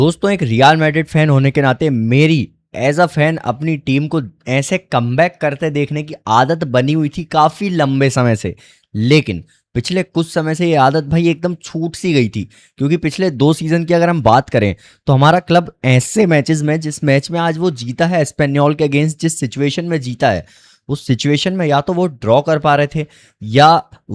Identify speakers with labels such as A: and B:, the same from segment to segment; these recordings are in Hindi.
A: दोस्तों, एक रियल मैड्रिड फैन होने के नाते मेरी एज अ फैन अपनी टीम को ऐसे कमबैक करते देखने की आदत बनी हुई थी काफ़ी लंबे समय से। लेकिन पिछले कुछ समय से ये आदत भाई एकदम छूट सी गई थी, क्योंकि पिछले 2 सीज़न की अगर हम बात करें तो हमारा क्लब ऐसे मैचेस में, जिस मैच में आज वो जीता है एस्पेन्योल के अगेंस्ट, जिस सिचुएशन में जीता है उस सिचुएशन में या तो वो ड्रॉ कर पा रहे थे या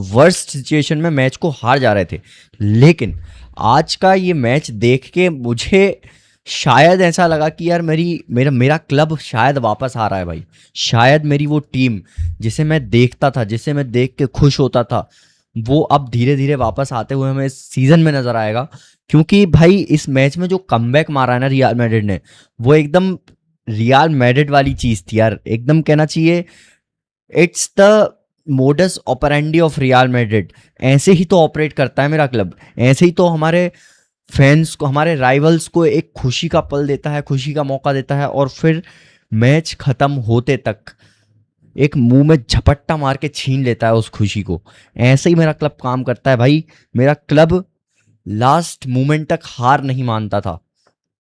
A: वर्स्ट सिचुएशन में मैच को हार जा रहे थे। लेकिन आज का ये मैच देख के मुझे शायद ऐसा लगा कि यार मेरी मेरा मेरा क्लब शायद वापस आ रहा है भाई। शायद मेरी वो टीम जिसे मैं देखता था, जिसे मैं देख के खुश होता था, वो अब धीरे धीरे वापस आते हुए हमें इस सीजन में नजर आएगा। क्योंकि भाई इस मैच में जो कमबैक मारा है ना रियल मैड्रिड ने, वो एकदम रियल मैड्रिड वाली चीज थी यार। एकदम कहना चाहिए it's the modus operandi of real Madrid. ऐसे ही तो ऑपरेट करता है मेरा क्लब। ऐसे ही तो हमारे फैंस को, हमारे राइवल्स को एक खुशी का पल देता है, खुशी का मौका देता है, और फिर मैच खत्म होते तक एक मुंह में झपट्टा मार के छीन लेता है उस खुशी को। ऐसे ही मेरा क्लब काम करता है भाई। मेरा क्लब लास्ट मोमेंट तक हार नहीं मानता था।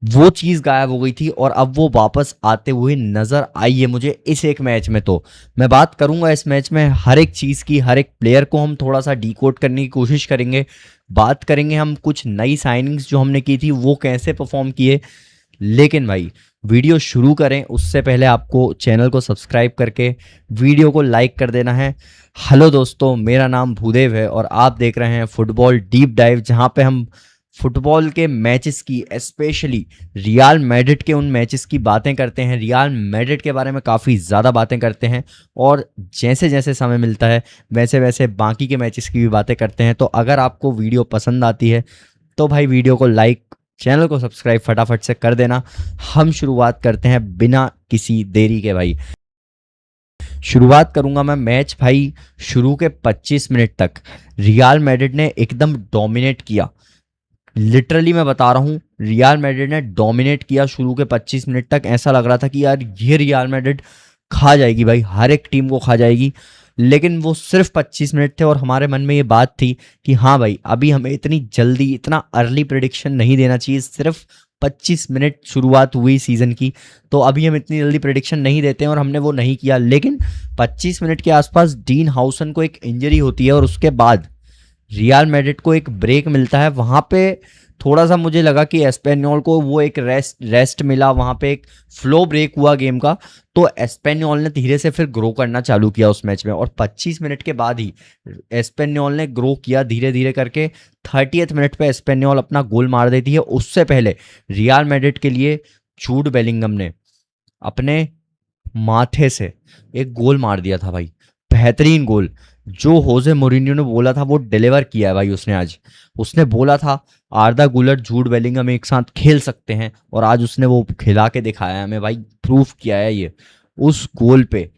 A: वो चीज़ गायब हो गई थी और अब वो वापस आते हुए नज़र आई है मुझे इस एक मैच में। तो मैं बात करूंगा इस मैच में हर एक चीज़ की, हर एक प्लेयर को हम थोड़ा सा डिकोड करने की कोशिश करेंगे। बात करेंगे हम कुछ नई साइनिंग्स जो हमने की थी वो कैसे परफॉर्म किए। लेकिन भाई वीडियो शुरू करें उससे पहले आपको चैनल को सब्सक्राइब करके वीडियो को लाइक कर देना है। हेलो दोस्तों, मेरा नाम भूदेव है और आप देख रहे हैं फुटबॉल डीप डाइव, जहां पे हम फुटबॉल के मैचेस की, स्पेशली रियल मैड्रिड के उन मैचेस की बातें करते हैं। रियल मैड्रिड के बारे में काफ़ी ज़्यादा बातें करते हैं और जैसे जैसे समय मिलता है वैसे वैसे बाकी के मैचेस की भी बातें करते हैं। तो अगर आपको वीडियो पसंद आती है तो भाई वीडियो को लाइक, चैनल को सब्सक्राइब फटाफट से कर देना। हम शुरुआत करते हैं बिना किसी देरी के भाई। शुरुआत करूंगा मैं मैच भाई शुरू के 25 मिनट तक रियल मैड्रिड ने एकदम डोमिनेट किया। लिटरली मैं बता रहा हूँ, रियल मैड्रिड ने डोमिनेट किया शुरू के 25 मिनट तक। ऐसा लग रहा था कि यार ये रियल मैड्रिड खा जाएगी भाई, हर एक टीम को खा जाएगी। लेकिन वो सिर्फ 25 मिनट थे और हमारे मन में ये बात थी कि हाँ भाई, अभी हमें इतनी जल्दी, इतना अर्ली प्रेडिक्शन नहीं देना चाहिए। सिर्फ 25 मिनट शुरुआत हुई सीजन की, तो अभी हम इतनी जल्दी प्रेडिक्शन नहीं देते हैं और हमने वो नहीं किया। लेकिन 25 मिनट के आसपास डीन हाउसन को एक इंजरी होती है और उसके बाद रियल मैड्रिड को एक ब्रेक मिलता है। वहां पे थोड़ा सा मुझे लगा कि एस्पेन्योल को वो एक रेस्ट मिला, वहां पे एक फ्लो ब्रेक हुआ गेम का। तो एस्पेन्योल ने धीरे से फिर ग्रो करना चालू किया उस मैच में और 25 मिनट के बाद ही एस्पेन्योल ने ग्रो किया धीरे धीरे करके। 30th मिनट पे एस्पेन्योल अपना गोल मार देती है। उससे पहले रियल मैड्रिड के लिए जूड बेलिंगम ने अपने माथे से एक गोल मार दिया था भाई, बेहतरीन गोल। जो होजे मोरिन्यो ने बोला था वो डिलीवर किया है भाई उसने आज। उसने बोला था आर्दा गुलर, जूड बेलिंगम एक साथ खेल सकते हैं, और आज उसने वो खिला के दिखाया है हमें भाई, प्रूफ किया है ये। उस गोल पे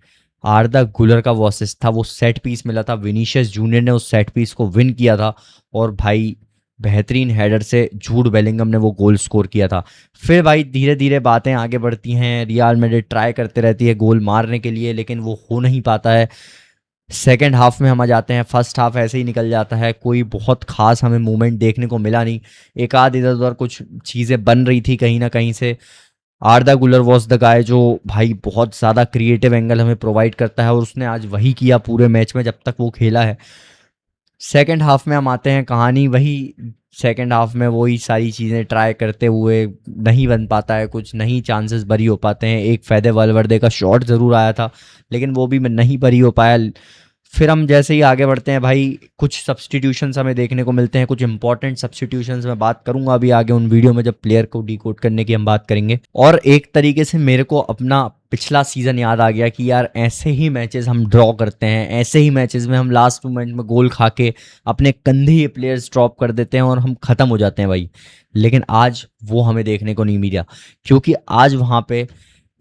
A: आर्दा गुलर का वो असिस्ट था, वो सेट पीस मिला था, विनीशियस जूनियर ने उस सेट पीस को विन किया था और भाई बेहतरीन हेडर से जूड बेलिंगम ने वो गोल स्कोर किया था। फिर भाई धीरे धीरे बातें आगे बढ़ती हैं। रियल मैड्रिड ट्राई करते रहती है गोल मारने के लिए, लेकिन वो हो नहीं पाता है। सेकेंड हाफ में हम आ जाते हैं। फर्स्ट हाफ ऐसे ही निकल जाता है, कोई बहुत खास हमें मूवमेंट देखने को मिला नहीं। एक आध इधर उधर कुछ चीज़ें बन रही थी कहीं ना कहीं से। आर्दा गुलर वॉज द गाय जो भाई बहुत ज़्यादा क्रिएटिव एंगल हमें प्रोवाइड करता है और उसने आज वही किया पूरे मैच में जब तक वो खेला है। सेकेंड हाफ में हम आते हैं, कहानी वही। सेकेंड हाफ में वही सारी चीज़ें ट्राई करते हुए नहीं बन पाता है कुछ, नहीं चांसेस बरी हो पाते हैं। एक फ़ायदे वालवर्दे का शॉट ज़रूर आया था लेकिन वो भी नहीं बरी हो पाया। फिर हम जैसे ही आगे बढ़ते हैं भाई, कुछ सब्सटीट्यूशंस हमें देखने को मिलते हैं, कुछ इंपॉर्टेंट सब्सटीट्यूशंस मैं बात करूंगा अभी आगे उन वीडियो में जब प्लेयर को डिकोड करने की हम बात करेंगे। और एक तरीके से मेरे को अपना पिछला सीजन याद आ गया कि यार ऐसे ही मैचेस हम ड्रॉ करते हैं, ऐसे ही मैचेस में हम लास्ट मोमेंट में गोल खा के अपने कंधे ही प्लेयर्स ड्रॉप कर देते हैं और हम ख़त्म हो जाते हैं भाई। लेकिन आज वो हमें देखने को नहीं मिला, क्योंकि आज वहाँ पे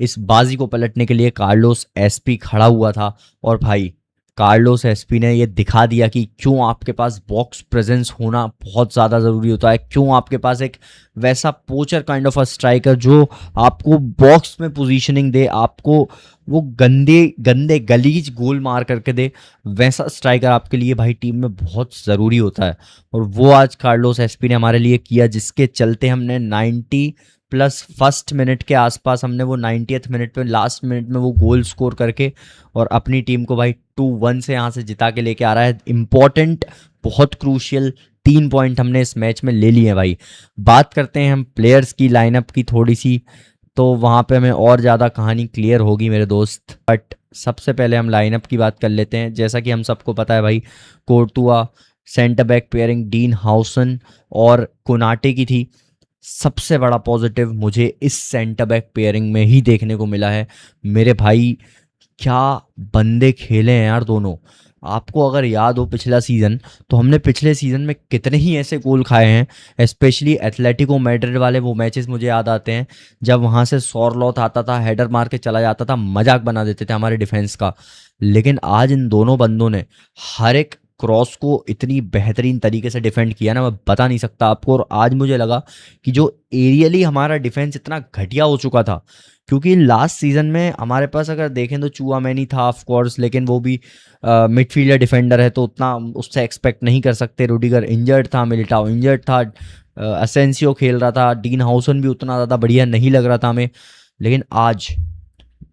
A: इस बाजी को पलटने के लिए कार्लोस एसपी खड़ा हुआ था। और भाई कार्लोस एस्पी ने ये दिखा दिया कि क्यों आपके पास बॉक्स प्रेजेंस होना बहुत ज़्यादा ज़रूरी होता है, क्यों आपके पास एक वैसा पोचर काइंड ऑफ अ स्ट्राइकर जो आपको बॉक्स में पोजीशनिंग दे, आपको वो गंदे गंदे गलीज गोल मार करके दे, वैसा स्ट्राइकर आपके लिए भाई टीम में बहुत ज़रूरी होता है। और वो आज कार्लोस एस्पी ने हमारे लिए किया, जिसके चलते हमने 90 प्लस फर्स्ट मिनट के आसपास हमने वो 90th मिनट पे लास्ट मिनट में वो गोल स्कोर करके और अपनी टीम को भाई 2-1 से यहाँ से जिता के लेके आ रहा है। इम्पॉर्टेंट, बहुत क्रूशियल 3 पॉइंट हमने इस मैच में ले लिए हैं भाई। बात करते हैं हम प्लेयर्स की लाइनअप की थोड़ी सी, तो वहाँ पे हमें और ज़्यादा कहानी क्लियर होगी मेरे दोस्त। बट सबसे पहले हम लाइनअप की बात कर लेते हैं। जैसा कि हम सबको पता है भाई, कोर्टुआ सेंटर बैक पेयरिंग डीन हाउसन और कोनाटे की थी। सबसे बड़ा पॉजिटिव मुझे इस सेंटर बैक पेयरिंग में ही देखने को मिला है मेरे भाई। क्या बंदे खेले हैं यार दोनों। आपको अगर याद हो पिछला सीज़न, तो हमने पिछले सीज़न में कितने ही ऐसे गोल खाए हैं। स्पेशली एथलेटिको मैड्रिड वाले वो मैचेस मुझे याद आते हैं, जब वहाँ से सॉरलॉथ आता था, हेडर मार के चला जाता था, मजाक बना देते थे हमारे डिफेंस का। लेकिन आज इन दोनों बंदों ने हर एक क्रॉस को इतनी बेहतरीन तरीके से डिफेंड किया ना, मैं बता नहीं सकता आपको। और आज मुझे लगा कि जो एरियली हमारा डिफेंस इतना घटिया हो चुका था, क्योंकि लास्ट सीजन में हमारे पास अगर देखें तो चूआमेनी था ऑफ कोर्स, लेकिन वो भी मिडफील्डर डिफेंडर है तो उतना उससे एक्सपेक्ट नहीं कर सकते। रूडिगर इंजर्ड था, मिलिटाओ इंजर्ड था, असेंसियो खेल रहा था, डीन हाउसन भी उतना ज़्यादा बढ़िया नहीं लग रहा था हमें। लेकिन आज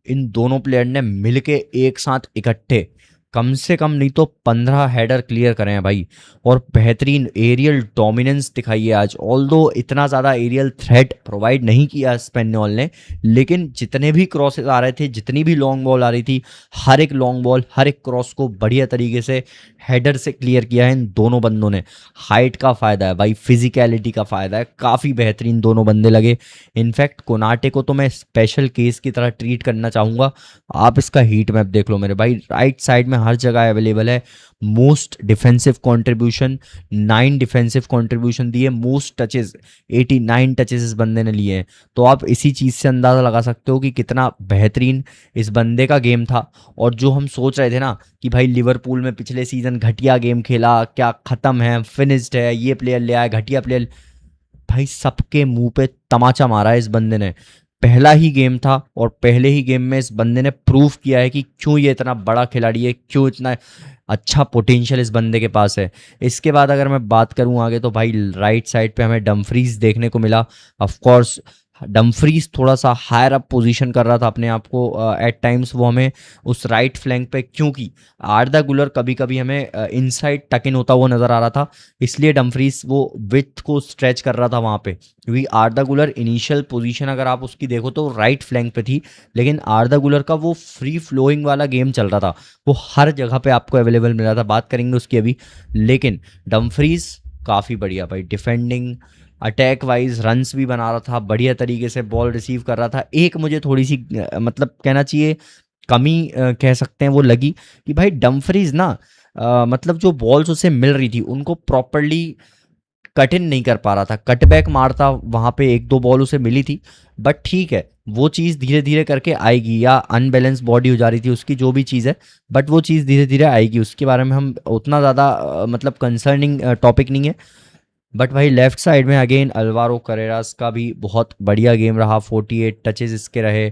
A: इन दोनों प्लेयर ने मिलके एक साथ इकट्ठे कम से कम नहीं तो 15 हेडर क्लियर करे हैं भाई, और बेहतरीन एरियल डोमिनेंस दिखाई है आज। ऑल्दो इतना ज़्यादा एरियल थ्रेट प्रोवाइड नहीं किया स्पेनोल ने, लेकिन जितने भी क्रॉसेस आ रहे थे, जितनी भी लॉन्ग बॉल आ रही थी, हर एक लॉन्ग बॉल, हर एक क्रॉस को बढ़िया तरीके से हेडर से क्लियर किया है इन दोनों बंदों ने। हाइट का फ़ायदा है भाई, फिजिकलिटी का फ़ायदा है, काफ़ी बेहतरीन दोनों बंदे लगे। इनफैक्ट कोनाटे को तो मैं स्पेशल केस की तरह ट्रीट करना चाहूँगा। आप इसका हीट मैप देख लो मेरे भाई, राइट साइड में हर जगह अवेलेबल है। Most defensive contribution 9 defensive contribution दिए, मोस्ट टचेस 89 टचेस इस बंदे ने लिए हैं। तो आप इसी चीज़ से अंदाज़ा लगा सकते हो कि कितना बेहतरीन इस बंदे का गेम था। और जो हम सोच रहे थे ना कि भाई लिवरपूल में पिछले सीजन घटिया गेम खेला, क्या ख़त्म है, फिनिश्ड है, ये प्लेयर ले आया घटिया प्लेयर, भाई सबके मुंह पे तमाचा मारा है इस बंदे ने। पहला ही गेम था और पहले ही गेम में इस बंदे ने प्रूव किया है कि क्यों ये इतना बड़ा खिलाड़ी है, क्यों इतना अच्छा पोटेंशियल इस बंदे के पास है। इसके बाद अगर मैं बात करूं आगे, तो भाई राइट साइड पे हमें डमफ्रीज देखने को मिला। ऑफ कोर्स डमफ्रीज थोड़ा सा हायर अप पोजीशन कर रहा था अपने आप को एट टाइम्स, वो हमें उस राइट फ्लैंक पे, क्योंकि आर्दा गुलर कभी कभी हमें इनसाइड टक इन होता हुआ नज़र आ रहा था, इसलिए डमफ्रीज वो विथ को स्ट्रेच कर रहा था वहाँ पे। क्योंकि आर्दा गुलर इनिशियल पोजीशन अगर आप उसकी देखो तो राइट फ्लैंक पे थी, लेकिन आर्दा गुलर का वो फ्री फ्लोइंग वाला गेम चल रहा था, वो हर जगह पे आपको अवेलेबल मिल रहा था। बात करेंगे उसकी अभी। लेकिन डमफ्रीज काफ़ी बढ़िया भाई, डिफेंडिंग, अटैक वाइज रन्स भी बना रहा था, बढ़िया तरीके से बॉल रिसीव कर रहा था। एक मुझे थोड़ी सी मतलब कहना चाहिए कमी कह सकते हैं वो लगी कि भाई डमफ्रीज ना मतलब जो बॉल्स उसे मिल रही थी उनको प्रॉपरली कट इन नहीं कर पा रहा था। कटबैक मारता वहाँ पे 1-2 बॉल उसे मिली थी, बट ठीक है, वो चीज़ धीरे धीरे करके आएगी, या अनबैलेंस बॉडी हो जा रही थी उसकी, जो भी चीज़ है, बट वो चीज़ धीरे धीरे आएगी। उसके बारे में हम उतना ज़्यादा मतलब कंसर्निंग टॉपिक नहीं है। बट भाई लेफ्ट साइड में अगेन अल्वारो करेरास का भी बहुत बढ़िया गेम रहा, 48 टचेस इसके रहे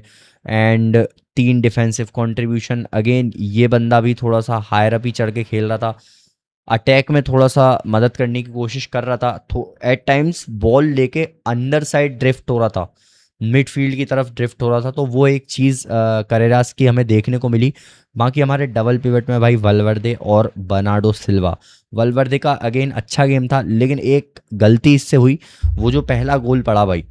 A: एंड 3 डिफेंसिव कंट्रीब्यूशन। अगेन ये बंदा भी थोड़ा सा हायर अप ही चढ़ के खेल रहा था, अटैक में थोड़ा सा मदद करने की कोशिश कर रहा था, एट टाइम्स बॉल लेके अंदर साइड ड्रिफ्ट हो रहा था, मिडफील्ड की तरफ ड्रिफ्ट हो रहा था, तो वो एक चीज़ करेरास की हमें देखने को मिली। बाकी हमारे डबल पिवट में भाई वलवर्दे और बर्नार्डो सिल्वा। वलवर्दे का अगेन अच्छा गेम था, लेकिन एक गलती इससे हुई, वो जो पहला गोल पड़ा भाई,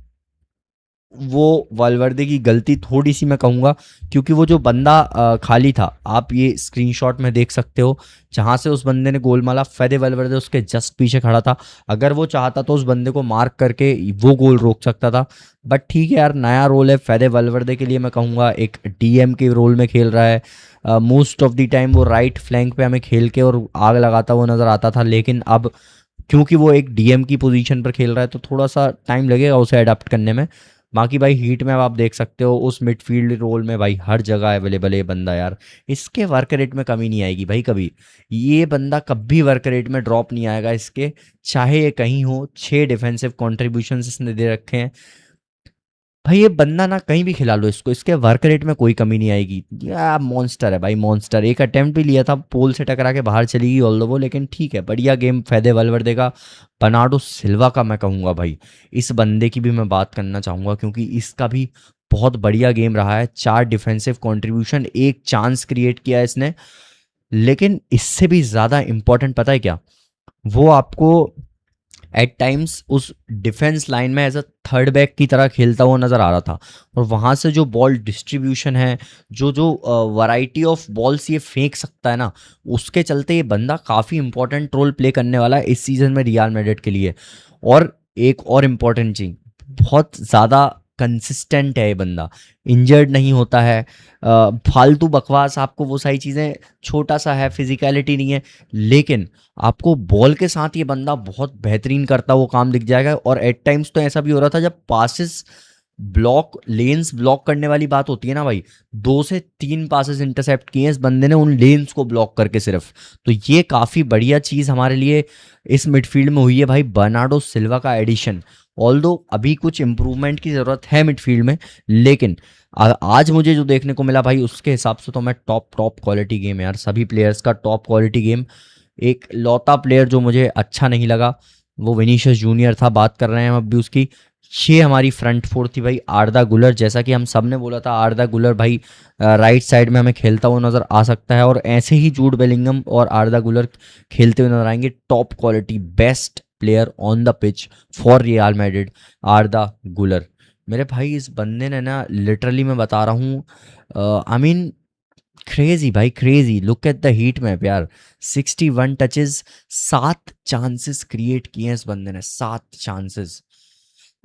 A: वो वालवर्दे की गलती थोड़ी सी मैं कहूँगा, क्योंकि वो जो बंदा खाली था, आप ये स्क्रीनशॉट में देख सकते हो, जहाँ से उस बंदे ने गोल मारा, फेदे वालवर्दे उसके जस्ट पीछे खड़ा था। अगर वो चाहता तो उस बंदे को मार्क करके वो गोल रोक सकता था। बट ठीक है यार, नया रोल है फेदे वालवर्दे के लिए, मैं कहूँगा एक डीएम के रोल में खेल रहा है। मोस्ट ऑफ द टाइम वो राइट फ्लैंक पे हमें खेल के और आग लगाता हुआ नज़र आता था, लेकिन अब क्योंकि वो एक डीएम की पोजीशन पर खेल रहा है तो थोड़ा सा टाइम लगेगा उसे अडाप्ट करने में। बाकी भाई हीट में अब आप देख सकते हो उस मिडफील्ड रोल में भाई हर जगह अवेलेबल है ये बंदा यार। इसके वर्क रेट में कमी नहीं आएगी भाई कभी, ये बंदा कभी वर्क रेट में ड्रॉप नहीं आएगा इसके, चाहे ये कहीं हो। 6 डिफेंसिव कॉन्ट्रीब्यूशंस इसने दे रखे हैं भाई, ये बंदा ना कहीं भी खिला लो इसको, इसके वर्क रेट में कोई कमी नहीं आएगी। या मॉन्स्टर है भाई मॉन्स्टर। एक अटेम्प्ट भी लिया था, पोल से टकरा के बाहर चली गई ऑल वो, लेकिन ठीक है, बढ़िया गेम फेदे वलवर्दे का। बर्नार्डो सिल्वा का मैं कहूँगा भाई, इस बंदे की भी मैं बात करना चाहूँगा क्योंकि इसका भी बहुत बढ़िया गेम रहा है। 4 डिफेंसिव कंट्रीब्यूशन, एक चांस क्रिएट किया है इसने। लेकिन इससे भी ज़्यादा इम्पोर्टेंट पता है क्या, वो आपको एट टाइम्स उस डिफेंस लाइन में एज अ थर्ड बैक की तरह खेलता हुआ नज़र आ रहा था। और वहाँ से जो बॉल डिस्ट्रीब्यूशन है, जो जो वैरायटी ऑफ बॉल्स ये फेंक सकता है ना, उसके चलते ये बंदा काफ़ी इंपॉर्टेंट रोल प्ले करने वाला है इस सीज़न में रियल मैड्रिड के लिए। और एक और इम्पॉर्टेंट चीज़, बहुत ज़्यादा कंसिस्टेंट है ये बंदा, इंजर्ड नहीं होता है। फालतू बकवास आपको वो सारी चीज़ें, छोटा सा है, फिजिकलिटी नहीं है, लेकिन आपको बॉल के साथ ये बंदा बहुत बेहतरीन करता वो काम दिख जाएगा। और एट टाइम्स तो ऐसा भी हो रहा था जब पासिस ब्लॉक, लेन्स ब्लॉक करने वाली बात होती है ना भाई, 2 से 3 पासेस इंटरसेप्ट किए इस बंदे ने उन लेन्स को ब्लॉक करके सिर्फ। तो ये काफ़ी बढ़िया चीज़ हमारे लिए इस मिडफील्ड में हुई है भाई, बर्नार्डो सिल्वा का एडिशन। ऑल्दो अभी कुछ इंप्रूवमेंट की ज़रूरत है मिडफील्ड में, लेकिन आज मुझे जो देखने को मिला भाई उसके हिसाब से तो मैं टॉप क्वालिटी गेम है यार, सभी प्लेयर्स का टॉप क्वालिटी गेम। एक लौता प्लेयर जो मुझे अच्छा नहीं लगा वो विनीशियस जूनियर था, बात कर रहे हैं हम अभी उसकी। ये हमारी फ्रंट फोर थी भाई, आर्दा गुलर, जैसा कि हम सब ने बोला था आर्दा गुलर भाई राइट साइड में हमें खेलता हुआ नज़र आ सकता है, और ऐसे ही जूड बेलिंगम और आर्दा गुलर खेलते हुए नजर आएंगे। Top quality best player on the pitch for real Madrid, आर्दा गुलर। मेरे भाई इस बंदे ने ना लिटरली मैं बता रहा हूँ, आई मीन क्रेजी भाई crazy. Look at the heat map यार, 61 टचेस, 7 चांसेस क्रिएट किए हैं इस बंदे ने, 7 chances.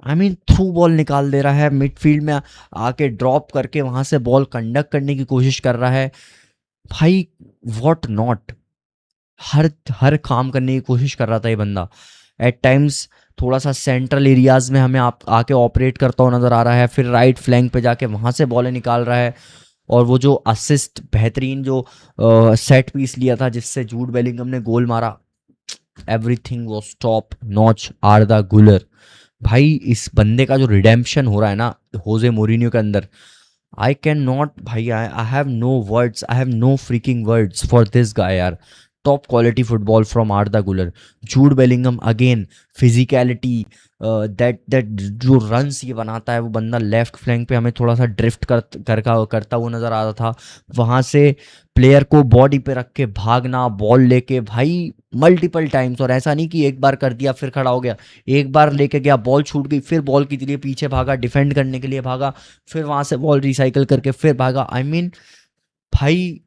A: I mean through ball निकाल दे रहा है, मिडफील्ड में आके ड्रॉप करके वहां से बॉल कंडक्ट करने की कोशिश कर रहा है भाई, व्हाट नॉट, हर हर काम करने की कोशिश कर रहा था ये बंदा। एट टाइम्स थोड़ा सा सेंट्रल एरियाज में हमें आप आके ऑपरेट करता हुआ नज़र आ रहा है, फिर राइट फ्लैंक पे जाके वहाँ से बॉलें निकाल रहा है। और वो जो असिस्ट, बेहतरीन जो सेट पीस लिया था जिससे जूड बेलिंगम ने गोल मारा, एवरीथिंग वाज टॉप नॉच। आर्दा गुलर भाई, इस बंदे का जो रिडेम्पशन हो रहा है ना होजे मोरिनियो के अंदर, आई कैन नॉट भाई, I have no words, I have no freaking words for this guy यार। Top quality football from Arda Guler. Jude Bellingham again, physicality, that जो रन्स ये बनाता है वो बंदा, लेफ्ट फ्लैंक पे हमें थोड़ा सा ड्रिफ्ट करता हुआ नज़र आ रहा था, वहाँ से प्लेयर को बॉडी पे रख के भागना, बॉल लेके भाई मल्टीपल टाइम्स। और ऐसा नहीं कि एक बार कर दिया फिर खड़ा हो गया, एक बार लेके गया, बॉल छूट गई, फिर बॉल के लिए पीछे भागा, डिफेंड करने के लिए भागा, फिर वहाँ से बॉल रिसाइकल करके फिर भागा। आई मीन भाई,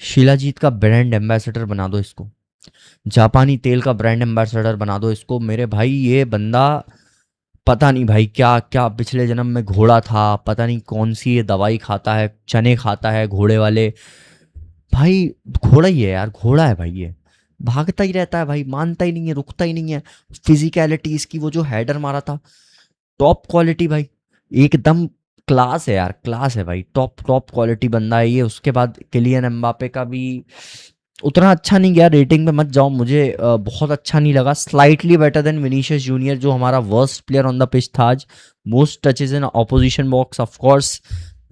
A: शिलाजीत का ब्रांड एम्बेसडर बना दो इसको, जापानी तेल का ब्रांड एम्बेसडर बना दो इसको मेरे भाई। ये बंदा पता नहीं भाई क्या क्या पिछले जन्म में घोड़ा था, पता नहीं कौन सी ये दवाई खाता है, चने खाता है घोड़े वाले भाई। घोड़ा ही है यार, घोड़ा है भाई ये, भागता ही रहता है भाई, मानता ही नहीं है, रुकता ही नहीं है। फिजिकलिटी इसकी, वो जो हेडर मारा था, टॉप क्वालिटी भाई, एकदम क्लास है यार, क्लास है भाई, टॉप क्वालिटी बंदा है ये। उसके बाद किलियन एम्बापे का भी उतना अच्छा नहीं गया, रेटिंग पे मत जाओ, मुझे बहुत अच्छा नहीं लगा। Slightly better than Vinicius Junior जो हमारा worst player on the pitch था आज। Most touches in opposition box of course,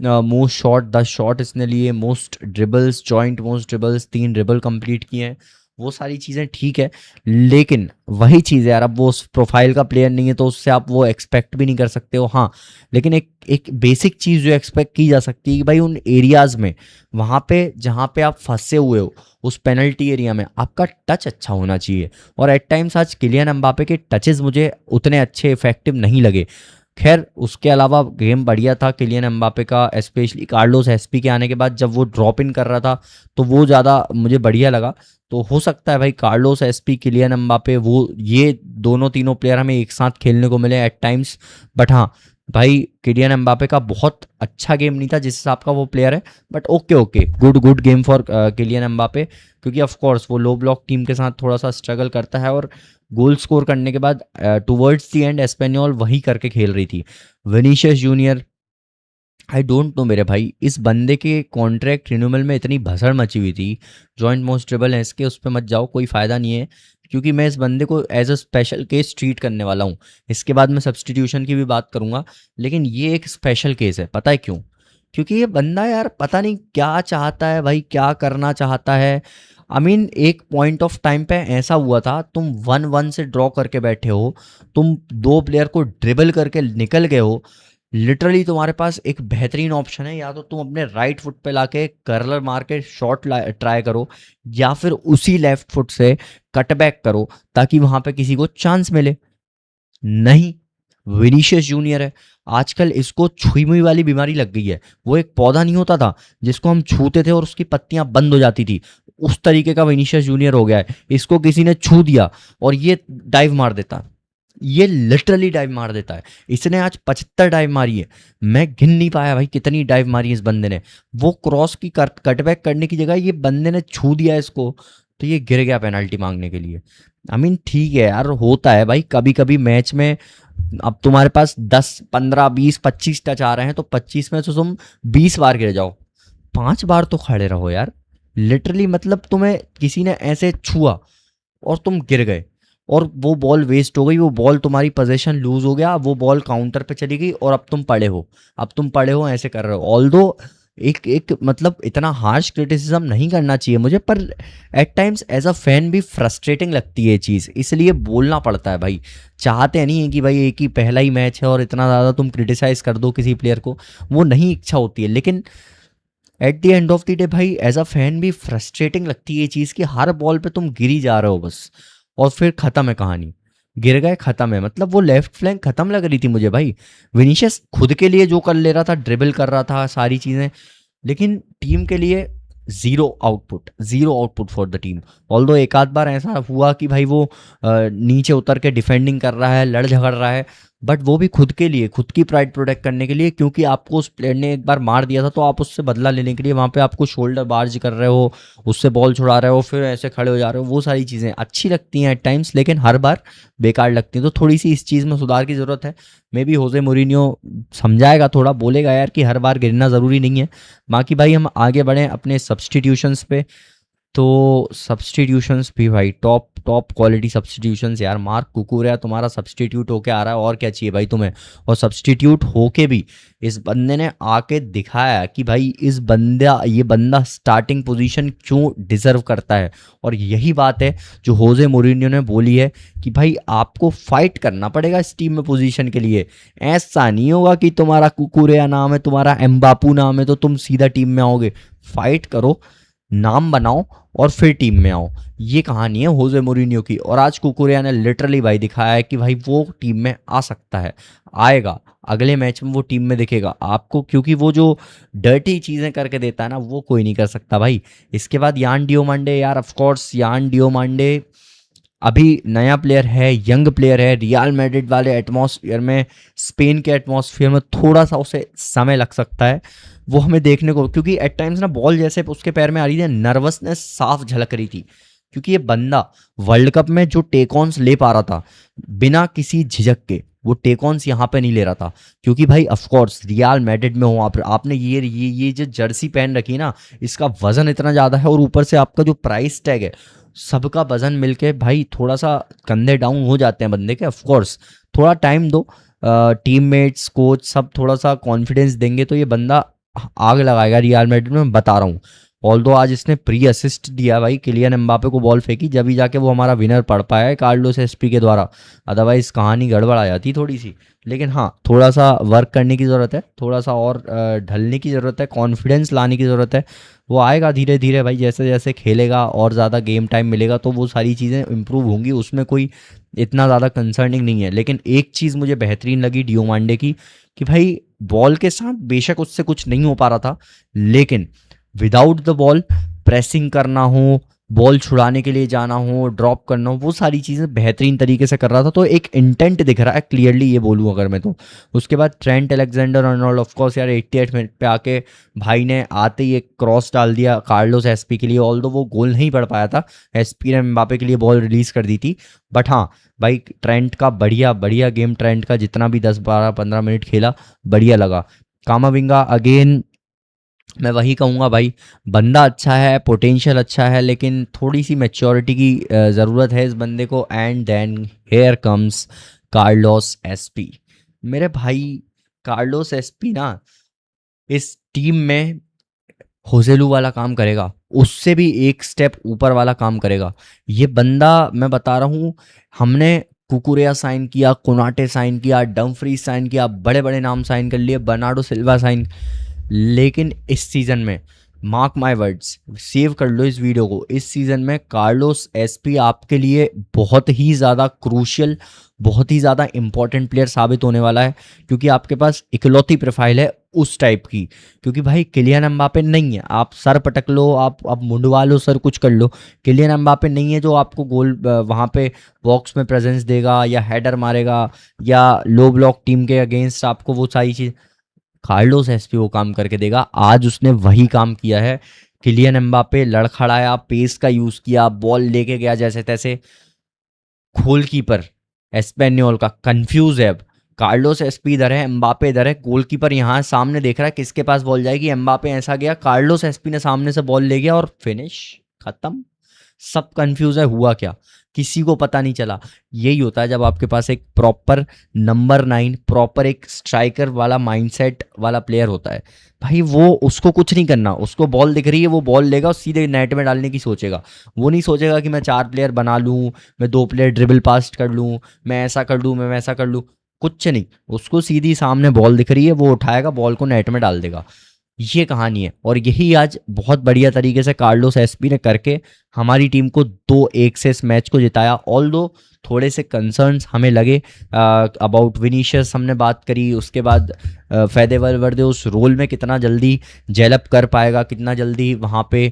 A: most shot 10 shot इसने लिए, most dribbles, joint most dribbles, 3 dribble complete किए हैं। वो सारी चीज़ें ठीक है, लेकिन वही चीज़ है यार, अब वो उस प्रोफाइल का प्लेयर नहीं है तो उससे आप वो एक्सपेक्ट भी नहीं कर सकते हो। हाँ, लेकिन एक बेसिक चीज़ जो एक्सपेक्ट की जा सकती है कि भाई उन एरियाज़ में, वहाँ पे जहाँ पे आप फंसे हुए हो, उस पेनल्टी एरिया में आपका टच अच्छा होना चाहिए। और एट टाइम्स आज किलियन एम्बापे के टचेस मुझे उतने अच्छे इफेक्टिव नहीं लगे। खैर उसके अलावा गेम बढ़िया था किलियन एम्बापे का, स्पेशली कार्लोस एसपी के आने के बाद जब वो ड्रॉप इन कर रहा था तो वो ज़्यादा मुझे बढ़िया लगा। तो हो सकता है भाई कार्लोस एसपी, किलियन एम्बापे, वो ये दोनों तीनों प्लेयर हमें एक साथ खेलने को मिले एट टाइम्स। बट हाँ भाई, किलियन एम्बापे का बहुत अच्छा गेम नहीं था जिस हिसाब का वो प्लेयर है, but okay good game for Kylian Mbappe, क्योंकि ऑफ कोर्स वो लो ब्लॉक टीम के साथ थोड़ा सा स्ट्रगल करता है और गोल स्कोर करने के बाद टुवर्ड्स द एंड एस्पेन्योल वही करके खेल रही थी। Vinicius junior, I don't know मेरे भाई, इस बंदे के कॉन्ट्रैक्ट रिन्यूअल में इतनी भसड़ मची हुई थी। जॉइंट मोस्ट ट्रेबल है इसके, उस पर मत जाओ, कोई फ़ायदा नहीं है, क्योंकि मैं इस बंदे को as a special case treat करने वाला हूँ। इसके बाद मैं सब्सटीट्यूशन की भी बात करूँगा, लेकिन ये एक स्पेशल केस है। पता है क्यों? क्योंकि ये बंदा यार पता नहीं क्या चाहता है भाई, क्या करना चाहता है। आई मीन एक पॉइंट ऑफ टाइम पे ऐसा हुआ था, तुम 1-1 से ड्रॉ करके बैठे हो, तुम 2 प्लेयर को ड्रिबल करके निकल गए हो। लिटरली तुम्हारे पास एक बेहतरीन ऑप्शन है, या तो तुम अपने राइट फुट पे लाके कर्लर मार के शॉट ट्राई करो, या फिर उसी लेफ्ट फुट से कटबैक करो ताकि वहां पे किसी को चांस मिले। नहीं, विनीशियस जूनियर है, आजकल इसको छुई मुई वाली बीमारी लग गई है। वो एक पौधा नहीं होता था जिसको हम छूते थे और उसकी पत्तियां बंद हो जाती थी, उस तरीके का विनीशियस जूनियर हो गया है। इसको किसी ने छू दिया और ये डाइव मार देता, ये लिटरली डाइव मार देता है। इसने आज 75 डाइव मारी है, मैं गिन नहीं पाया भाई कितनी डाइव मारी है इस बंदे ने। वो क्रॉस की कटबैक करने की जगह ये बंदे ने छू दिया इसको, तो ये गिर गया पेनल्टी मांगने के लिए। आई मीन ठीक है यार, होता है भाई कभी कभी मैच में। अब तुम्हारे पास 10 15 20 25 टच आ रहे हैं, तो 25 में तो तुम 20 बार गिर जाओ, 5 बार तो खड़े रहो यार। लिटरली मतलब तुम्हें किसी ने ऐसे छुआ और तुम गिर गए और वो बॉल वेस्ट हो गई, वो बॉल तुम्हारी पोजीशन लूज हो गया, वो बॉल काउंटर पे चली गई और अब तुम पड़े हो ऐसे कर रहे हो। ऑल्दो एक एक मतलब इतना हार्श क्रिटिसिज्म नहीं करना चाहिए मुझे, पर at times as a fan भी फ्रस्ट्रेटिंग लगती है ये चीज़, इसलिए बोलना पड़ता है भाई। चाहते नहीं है कि भाई एक ही पहला ही मैच है और इतना ज़्यादा तुम क्रिटिसाइज कर दो किसी प्लेयर को, वो नहीं इच्छा होती है। लेकिन at the end of the day भाई एज अ फैन भी फ्रस्ट्रेटिंग लगती है ये चीज़ कि हर बॉल पे तुम गिरी जा रहे हो बस, और फिर ख़त्म है कहानी, गिर गए ख़त्म है। मतलब वो लेफ्ट फ्लैंक ख़त्म लग रही थी मुझे भाई। विनीशियस खुद के लिए जो कर ले रहा था, ड्रिबल कर रहा था सारी चीज़ें, लेकिन टीम के लिए zero output for the team. Although एक आध बार ऐसा हुआ कि भाई वो नीचे उतर के डिफेंडिंग कर रहा है, लड़ झगड़ रहा है, बट वो भी खुद के लिए, खुद की प्राइड प्रोटेक्ट करने के लिए, क्योंकि आपको उस प्लेयर ने एक बार मार दिया था तो आप उससे बदला लेने के लिए वहाँ पे आपको शोल्डर बार्ज कर रहे हो, उससे बॉल छुड़ा रहे हो, फिर ऐसे खड़े हो जा रहे हो। वो सारी चीज़ें अच्छी लगती हैं एट टाइम्स, लेकिन हर बार बेकार लगती हैं। तो थोड़ी सी इस चीज़ में सुधार की ज़रूरत है। मे बी होजे मोरिनियो समझाएगा, थोड़ा बोलेगा यार कि हर बार गिरना ज़रूरी नहीं है। बाकी भाई हम आगे बढ़ें अपने सब्सटीट्यूशंस पे। तो सब्सटीट्यूशंस भी भाई टॉप टॉप क्वालिटी सब्सटीट्यूशंस यार। मार्क कुकुरेया तुम्हारा सब्सटीट्यूट होके आ रहा है, और क्या चाहिए भाई तुम्हें। और सब्सटीट्यूट होके भी इस बंदे ने आके दिखाया कि भाई ये बंदा स्टार्टिंग पोजीशन क्यों डिजर्व करता है। और यही बात है जो होजे मोरिनियो ने बोली है कि भाई आपको फाइट करना पड़ेगा इस टीम में पोजीशन के लिए। ऐसा नहीं होगा कि तुम्हारा कुकुरेया नाम है, तुम्हारा एम्बापू नाम है तो तुम सीधा टीम में आओगे। फाइट करो, नाम बनाओ और फिर टीम में आओ। ये कहानी है होजे मोरिनियो की। और आज कुकुरेया ने लिटरली भाई दिखाया है कि भाई वो टीम में आ सकता है, आएगा अगले मैच में वो टीम में दिखेगा आपको, क्योंकि वो जो डर्टी चीज़ें करके देता है ना वो कोई नहीं कर सकता भाई। इसके बाद यान डियोमांडे, यार ऑफ कोर्स यान डियोमांडे अभी नया प्लेयर है, यंग प्लेयर है, रियल मैड्रिड वाले एटमॉस्फेयर में, स्पेन के एटमॉस्फेयर में थोड़ा सा उसे समय लग सकता है वो हमें देखने को, क्योंकि एट टाइम्स ना बॉल जैसे उसके पैर में आ रही थी, नर्वसनेस साफ झलक रही थी। क्योंकि ये बंदा वर्ल्ड कप में जो टेक ऑन्स ले पा रहा था बिना किसी झिझक के, वो टेक ऑन्स यहाँ पे नहीं ले रहा था। क्योंकि भाई ऑफ कोर्स रियल मैड्रिड में हो आप, आपने ये जो जर्सी पहन रखी ना, इसका वजन इतना ज़्यादा है और ऊपर से आपका जो प्राइस टैग है, सबका वजन मिलके भाई थोड़ा सा कंधे डाउन हो जाते हैं बंदे के। ऑफ कोर्स थोड़ा टाइम दो, टीममेट्स कोच सब थोड़ा सा कॉन्फिडेंस देंगे तो ये बंदा आग लगाएगा रियल मैड्रिड में, मैं बता रहा हूँ। ऑल्दो आज इसने प्री असिस्ट दिया भाई, किलियन एम्बापे को बॉल फेंकी, जब ही जाके वो हमारा विनर पढ़ पाया है कार्लोस एस्पी के द्वारा, अदरवाइज कहानी गड़बड़ आ जाती थोड़ी सी। लेकिन हाँ, थोड़ा सा वर्क करने की ज़रूरत है, थोड़ा सा और ढलने की ज़रूरत है, कॉन्फिडेंस लाने की ज़रूरत है। वो आएगा धीरे धीरे भाई, जैसे जैसे खेलेगा और ज़्यादा गेम टाइम मिलेगा तो वो सारी चीज़ें इंप्रूव होंगी, उसमें कोई इतना ज़्यादा कंसर्निंग नहीं है। लेकिन एक चीज़ मुझे बेहतरीन लगी डियोमांडे की, कि भाई बॉल के साथ बेशक उससे कुछ नहीं हो पा रहा था, लेकिन विदाउट द बॉल प्रेसिंग करना हो, बॉल छुड़ाने के लिए जाना हो, ड्रॉप करना हो, वो सारी चीज़ें बेहतरीन तरीके से कर रहा था। तो एक इंटेंट दिख रहा है क्लियरली, ये बोलूँ अगर मैं तो। उसके बाद Trent Alexander Arnold, of course यार 88 मिनट पे आके भाई ने आते ही एक क्रॉस डाल दिया कार्लोस एसपी के लिए, ऑल्दो वो गोल नहीं पड़ पाया था, एसपी ने एम्बापे के लिए बॉल रिलीज कर दी थी। बट हाँ भाई, ट्रेंट का बढ़िया बढ़िया गेम, ट्रेंट का जितना भी 10 12 15 मिनट खेला बढ़िया लगा। कामाविंगा अगेन मैं वही कहूँगा भाई, बंदा अच्छा है, पोटेंशियल अच्छा है, लेकिन थोड़ी सी मैच्योरिटी की ज़रूरत है इस बंदे को। And then here comes Carlos Espi. मेरे भाई कार्लोस एसपी ना इस टीम में होसेलू वाला काम करेगा, उससे भी एक स्टेप ऊपर वाला काम करेगा ये बंदा। मैं बता रहा हूँ, हमने कुकुरेया साइन किया, कोनाटे साइन किया, डम्फ्रीज साइन किया, बड़े बड़े नाम साइन कर लिए, बर्नार्डो सिल्वा साइन, लेकिन इस सीज़न में मार्क माय वर्ड्स, सेव कर लो इस वीडियो को, इस सीज़न में कार्लोस एसपी आपके लिए बहुत ही ज़्यादा क्रूशियल, बहुत ही ज़्यादा इंपॉर्टेंट प्लेयर साबित होने वाला है। क्योंकि आपके पास इकलौती प्रोफाइल है उस टाइप की। क्योंकि भाई किलियन एम्बापे नहीं है, आप सर पटक लो, आप मुंडवा लो, सर कुछ कर लो, किलियन एम्बापे नहीं है जो आपको गोल वहाँ पे बॉक्स में प्रेजेंस देगा या हेडर मारेगा या लो ब्लॉक टीम के अगेंस्ट आपको वो सारी चीज़। कार्लोस एसपी वो काम करके देगा, आज उसने वही काम किया है। किलियन एम्बापे लड़खड़ाया, पेस का यूज़ किया, बॉल लेके गया जैसे तैसे, गोलकीपर एस्पेन्योल का कंफ्यूज है अब। कार्लोस एसपी इधर है, एम्बापे इधर है, गोलकीपर यहाँ सामने देख रहा है किसके पास बॉल जाएगी। एम्बापे ऐसा गया, कार्लोस एसपी ने सामने से बॉल ले गया और फिनिश, खत्म। सब कंफ्यूज है, हुआ क्या किसी को पता नहीं चला। यही होता है जब आपके पास एक प्रॉपर नंबर 9, प्रॉपर एक स्ट्राइकर वाला माइंडसेट वाला प्लेयर होता है। भाई वो उसको कुछ नहीं करना, उसको बॉल दिख रही है वो बॉल लेगा और सीधे नेट में डालने की सोचेगा। वो नहीं सोचेगा कि मैं 4 प्लेयर बना लूँ, मैं 2 प्लेयर ड्रिबल पास कर लूँ, मैं ऐसा कर लूँ, मैं वैसा कर लूँ, कुछ नहीं। उसको सीधी सामने बॉल दिख रही है, वो उठाएगा, बॉल को नेट में डाल देगा। ये कहानी है, और यही आज बहुत बढ़िया तरीके से कार्लोस एसपी ने करके हमारी टीम को 2-1 से इस मैच को जिताया। ऑल्दो थोड़े से कंसर्न्स हमें लगे अबाउट विनीशियस, हमने बात करी। उसके बाद फैदे वलवर्दे उस रोल में कितना जल्दी जेलअप कर पाएगा, कितना जल्दी वहाँ पे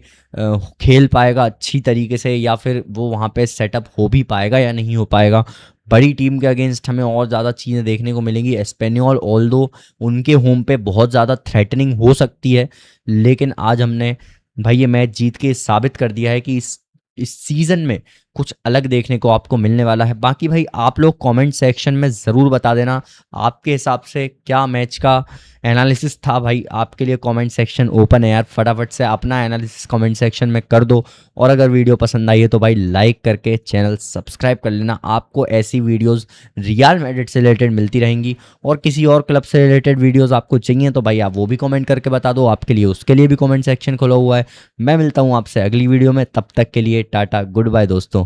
A: खेल पाएगा अच्छी तरीके से, या फिर वो वहाँ पे सेटअप हो भी पाएगा या नहीं हो पाएगा। बड़ी टीम के अगेंस्ट हमें और ज़्यादा चीज़ें देखने को मिलेंगी। एस्पेन्योल ऑल्दो उनके होम पे बहुत ज़्यादा थ्रेटनिंग हो सकती है, लेकिन आज हमने भाई ये मैच जीत के साबित कर दिया है कि इस सीज़न में कुछ अलग देखने को आपको मिलने वाला है। बाकी भाई आप लोग कमेंट सेक्शन में ज़रूर बता देना आपके हिसाब से क्या मैच का एनालिसिस था। भाई आपके लिए कमेंट सेक्शन ओपन है यार, फटाफट से अपना एनालिसिस कमेंट सेक्शन में कर दो। और अगर वीडियो पसंद आई है तो भाई लाइक करके चैनल सब्सक्राइब कर लेना। आपको ऐसी वीडियोस रियल मैड्रिड से रिलेटेड मिलती रहेंगी, और किसी और क्लब से रिलेटेड वीडियोस आपको चाहिए तो भाई आप वो भी कमेंट करके बता दो, आपके लिए उसके लिए भी कमेंट सेक्शन खुला हुआ है। मैं मिलता हूँ आपसे अगली वीडियो में, तब तक के लिए टाटा गुड बाय दोस्तों।